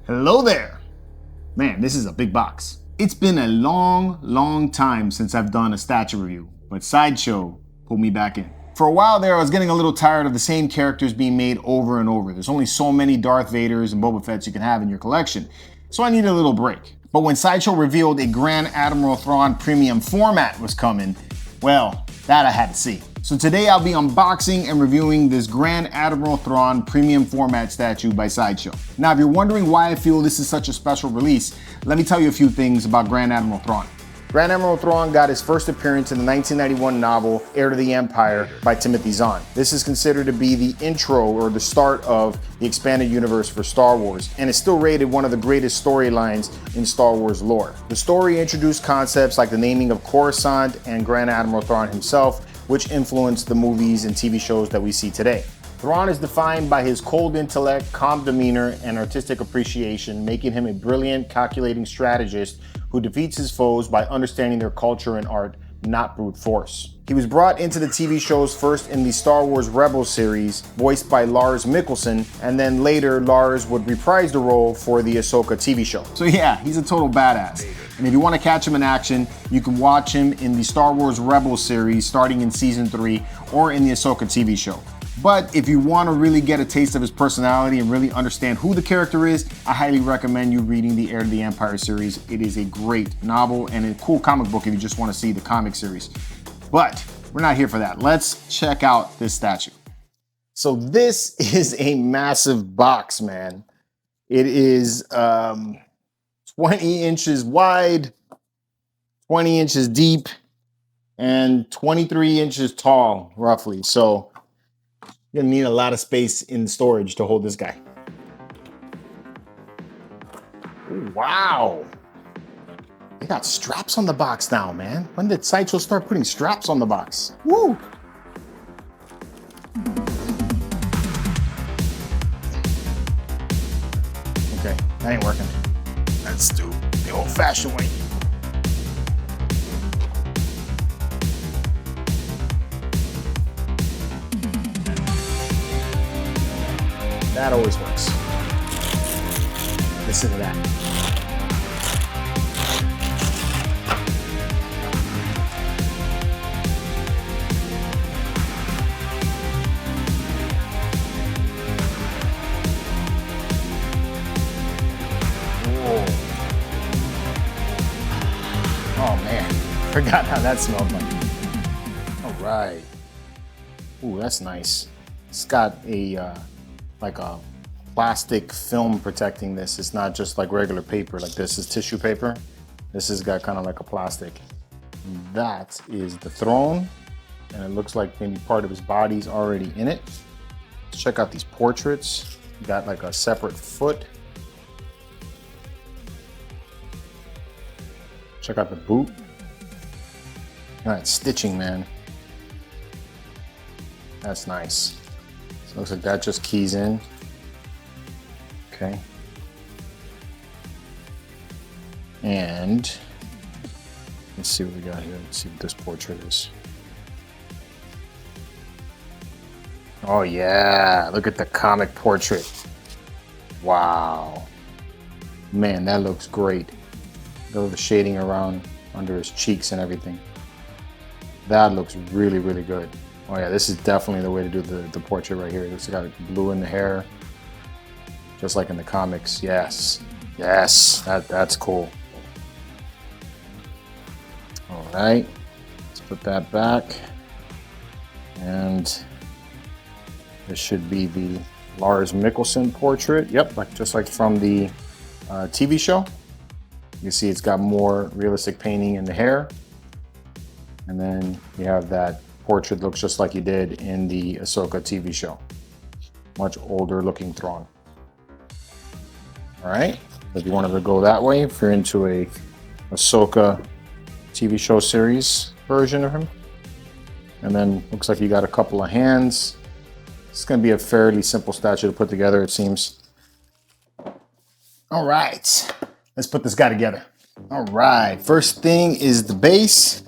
Hello there. Man, this is a big box. It's been a long time since I've done a statue review, but Sideshow pulled me back in. For a while there, I was getting a little tired of the same characters being made over and over. There's only so many Darth Vaders and Boba Fett's you can have in your collection, so I needed a little break. But when Sideshow revealed a Grand Admiral Thrawn premium format was coming, well, that I had to see. So today I'll be unboxing and reviewing this Grand Admiral Thrawn premium format statue by Sideshow. Now, if you're wondering why I feel this is such a special release, let me tell you a few things about Grand Admiral Thrawn. Grand Admiral Thrawn got his first appearance in the 1991 novel Heir to the Empire by Timothy Zahn. This is considered to be the intro or the start of the expanded universe for Star Wars, and is still rated one of the greatest storylines in Star Wars lore. The story introduced concepts like the naming of Coruscant and Grand Admiral Thrawn himself, which influenced the movies and TV shows that we see today. Thrawn is defined by his cold intellect, calm demeanor, and artistic appreciation, making him a brilliant, calculating strategist who defeats his foes by understanding their culture and art, not brute force. He was brought into the TV shows first in the Star Wars Rebels series, voiced by Lars Mikkelsen, and then later Lars would reprise the role for the Ahsoka TV show. So yeah, he's a total badass. And if you want to catch him in action, you can watch him in the Star Wars Rebels series starting in season 3 or in the Ahsoka TV show. But if you want to really get a taste of his personality and really understand who the character is, I highly recommend you reading the Heir to the Empire series. It is a great novel and a cool comic book if you just want to see the comic series. But we're not here for that. Let's check out this statue. So this is a massive box, man. It is 20 inches wide, 20 inches deep, and 23 inches tall, roughly. So you're gonna need a lot of space in storage to hold this guy. Ooh, wow. They got straps on the box now, man. When did Sideshow start putting straps on the box? Woo! Okay, that ain't working. Let's do the old-fashioned way. That always works. Listen to that. Whoa. Oh man, forgot how that smelled like. All right. Ooh, that's nice. It's got a like a plastic film protecting this. It's not just like regular paper, like this is tissue paper. This has got kind of like a plastic. That is the throne, and it looks like maybe part of his body's already in it. Let's check out these portraits. You got like a separate foot. Check out the boot. All right, stitching, man. That's nice. So it looks like that just keys in. Okay. And let's see what we got here. Let's see what this portrait is. Oh yeah, look at the comic portrait. Wow. Man, that looks great. Look at the shading around under his cheeks and everything. That looks really, really good. Oh yeah, this is definitely the way to do the portrait right here. It's got blue in the hair, just like in the comics. Yes, yes, that's cool. All right, let's put that back. And this should be the Lars Mikkelsen portrait. Yep, just like from the TV show. You can see it's got more realistic painting in the hair. And then you have that portrait looks just like you did in the Ahsoka TV show. Much older looking Thrawn. All right, if you wanted to go that way, if you're into a Ahsoka TV show series version of him. And then looks like you got a couple of hands. It's gonna be a fairly simple statue to put together, it seems. All right, let's put this guy together. All right, first thing is the base.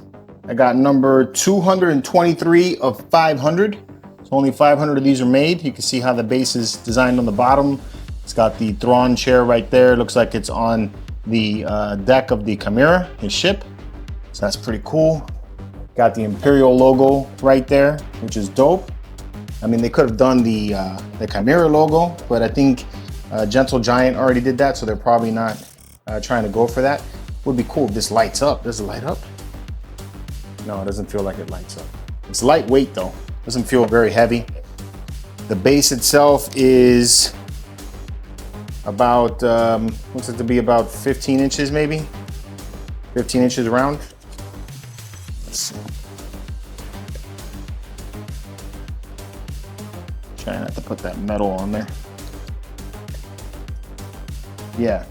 I got number 223 of 500. So only 500 of these are made. You can see how the base is designed on the bottom. It's got the Thrawn chair right there. Looks like it's on the deck of the Chimera, his ship. So that's pretty cool. Got the Imperial logo right there, which is dope. I mean, they could have done the Chimera logo, but I think Gentle Giant already did that, so they're probably not trying to go for that. Would be cool if this lights up. Does it light up? No, it doesn't feel like it lights up. It's lightweight though. Doesn't feel very heavy. The base itself is about, looks like to be about 15 inches maybe. 15 inches around. Let's see. Try not to put that metal on there. Yeah,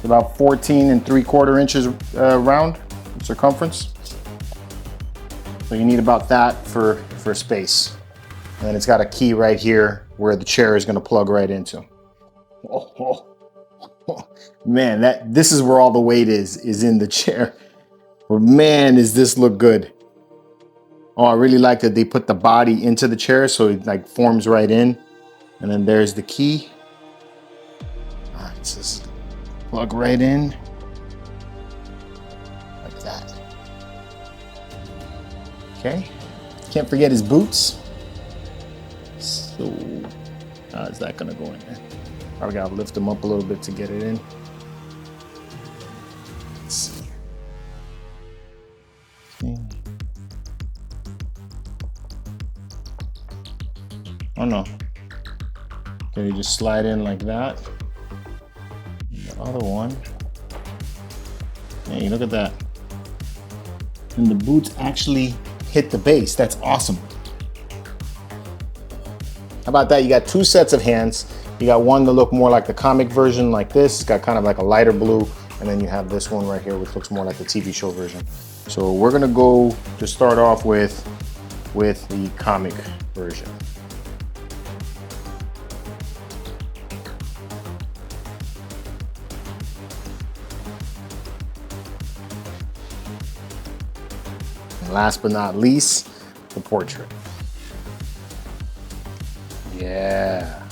about 14 3/4 inches round circumference. So you need about that for space. And then it's got a key right here where the chair is going to plug right into. Man, this is where all the weight is in the chair. But man, does this look good. Oh, I really like that they put the body into the chair so it like forms right in. And then there's the key. All right, so just plug right in like that. Okay, can't forget his boots. So how is that gonna go in there? Probably gotta lift them up a little bit to get it in. Let's see. Okay. Oh no. Can you just slide in like that? The other one. Hey, look at that. And the boots actually hit the base. That's awesome. How about that? You got two sets of hands. You got one that look more like the comic version like this. It's got kind of like a lighter blue. And then you have this one right here, which looks more like the TV show version. So we're gonna go to start off with the comic version. And last but not least, the portrait. Yeah.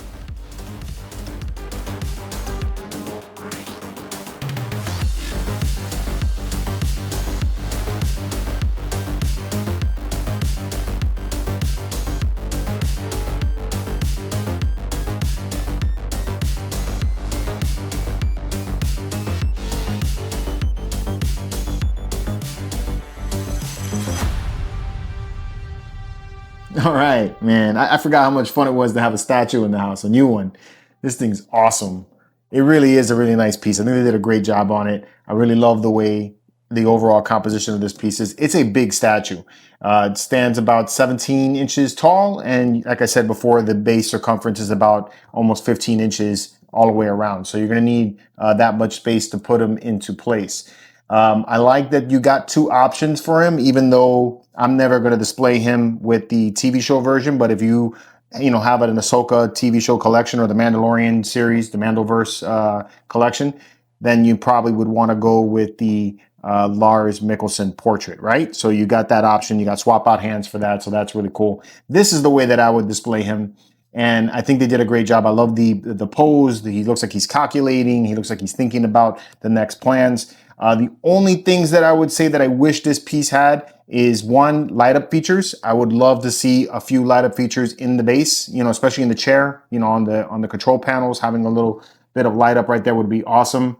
All right, man. I forgot how much fun it was to have a statue in the house, a new one. This thing's awesome. It really is a really nice piece. I think they did a great job on it. I really love the way the overall composition of this piece is. It's a big statue. It stands about 17 inches tall. And like I said before, the base circumference is about almost 15 inches all the way around. So you're gonna need that much space to put him into place. I like that you got two options for him, even though I'm never going to display him with the TV show version. But if you have an Ahsoka TV show collection or the Mandalorian series, the Mandoverse collection, then you probably would want to go with the Lars Mikkelsen portrait, right? So you got that option. You got swap out hands for that. So that's really cool. This is the way that I would display him. And I think they did a great job. I love the pose. He looks like he's calculating. He looks like he's thinking about the next plans. The only things that I would say that I wish this piece had is one, light up features. I would love to see a few light up features in the base, especially in the chair, on the control panels, having a little bit of light up right there would be awesome.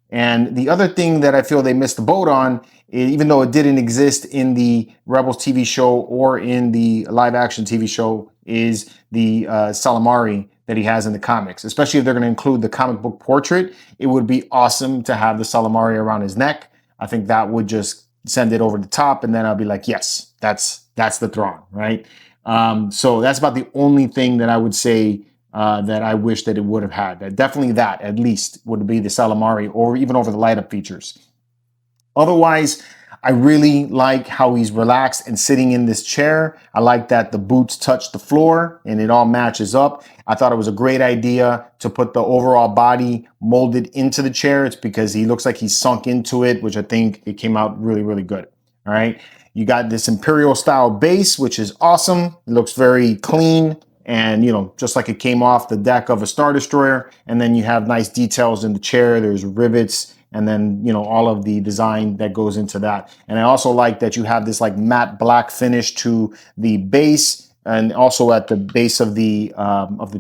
And the other thing that I feel they missed the boat on, even though it didn't exist in the Rebels TV show or in the live action TV show, is the calamari that he has in the comics. Especially if they're going to include the comic book portrait, it would be awesome to have the calamari around his neck. I think that would just send it over the top, and then I'll be like, yes, that's the Thrawn, right? So that's about the only thing that I would say that I wish that it would have had. Definitely that, at least, would be the calamari, or even over the light up features. Otherwise, I really like how he's relaxed and sitting in this chair. I like that the boots touch the floor and it all matches up. I thought it was a great idea to put the overall body molded into the chair. It's because he looks like he's sunk into it, which I think it came out really, really good. All right. You got this Imperial style base, which is awesome. It looks very clean and, you know, just like it came off the deck of a Star Destroyer. And then you have nice details in the chair. There's rivets, and then, you know, all of the design that goes into that. And I also like that you have this like matte black finish to the base, and also at the base of the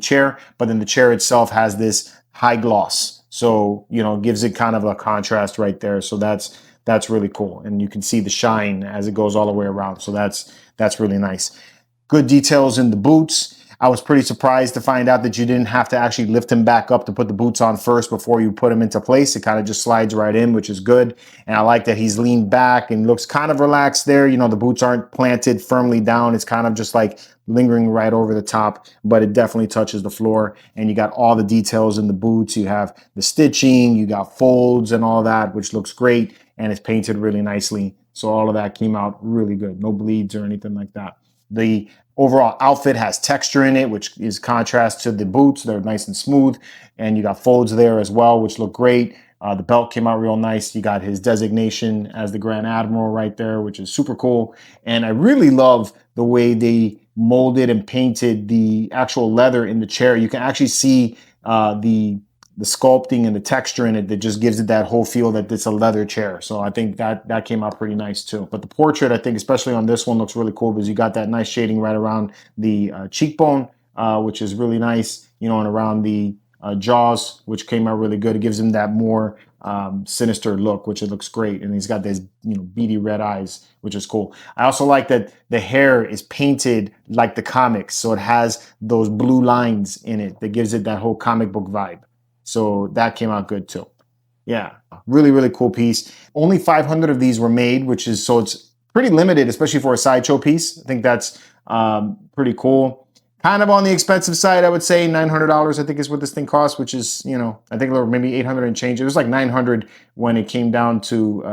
chair. But then the chair itself has this high gloss, so, you know, gives it kind of a contrast right there. So that's really cool, and you can see the shine as it goes all the way around. So that's really nice. Good details in the boots. I was pretty surprised to find out that you didn't have to actually lift him back up to put the boots on first before you put him into place. It kind of just slides right in, which is good. And I like that he's leaned back and looks kind of relaxed there. You know, the boots aren't planted firmly down. It's kind of just like lingering right over the top, but it definitely touches the floor. And you got all the details in the boots. You have the stitching, you got folds and all that, which looks great. And it's painted really nicely. So all of that came out really good. No bleeds or anything like that. The overall outfit has texture in it, which is contrast to the boots. They're nice and smooth. And you got folds there as well, which look great. The belt came out real nice. You got his designation as the Grand Admiral right there, which is super cool. And I really love the way they molded and painted the actual leather in the chair. You can actually see the sculpting and the texture in it that just gives it that whole feel that it's a leather chair. So I think that came out pretty nice too. But the portrait, I think, especially on this one, looks really cool because you got that nice shading right around the cheekbone, which is really nice, you know, and around the jaws, which came out really good. It gives him that more sinister look, which it looks great. And he's got these, you know, beady red eyes, which is cool. I also like that the hair is painted like the comics. So it has those blue lines in it that gives it that whole comic book vibe. So that came out good too. Yeah, really, really cool piece. Only 500 of these were made, which is, so it's pretty limited, especially for a Sideshow piece. I think that's pretty cool. Kind of on the expensive side, I would say. $900, I think, is what this thing costs, which is, you know, I think maybe 800 and change. It was like 900 when it came down to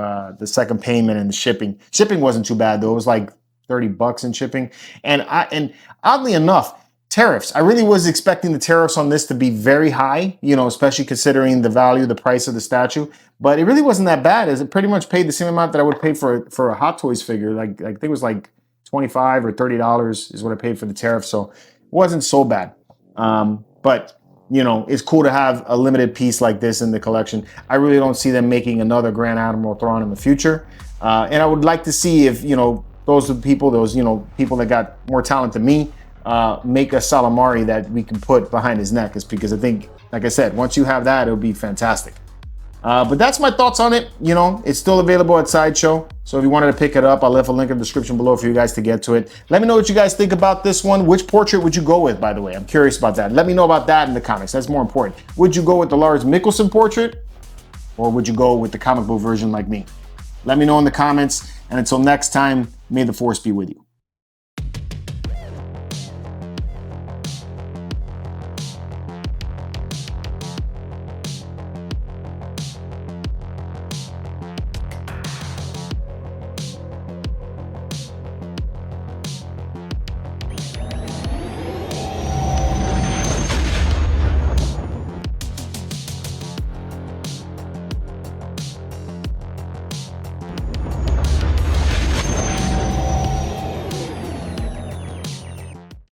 the second payment and the shipping. Shipping wasn't too bad though. It was like $30 in shipping. And oddly enough, tariffs. I really was expecting the tariffs on this to be very high, you know, especially considering the value, the price of the statue. But it really wasn't that bad, as it pretty much paid the same amount that I would pay for a Hot Toys figure. Like I think it was like $25 or $30 is what I paid for the tariff. So it wasn't so bad. But, you know, it's cool to have a limited piece like this in the collection. I really don't see them making another Grand Admiral Thrawn in the future. And I would like to see if, you know, those people that got more talent than me, make a Salamari that we can put behind his neck, is because I think, like I said, once you have that, it'll be fantastic. But that's my thoughts on it. You know, it's still available at Sideshow. So if you wanted to pick it up, I'll leave a link in the description below for you guys to get to it. Let me know what you guys think about this one. Which portrait would you go with, by the way? I'm curious about that. Let me know about that in the comments. That's more important. Would you go with the Lars Mikkelsen portrait, or would you go with the comic book version like me? Let me know in the comments. And until next time, may the force be with you.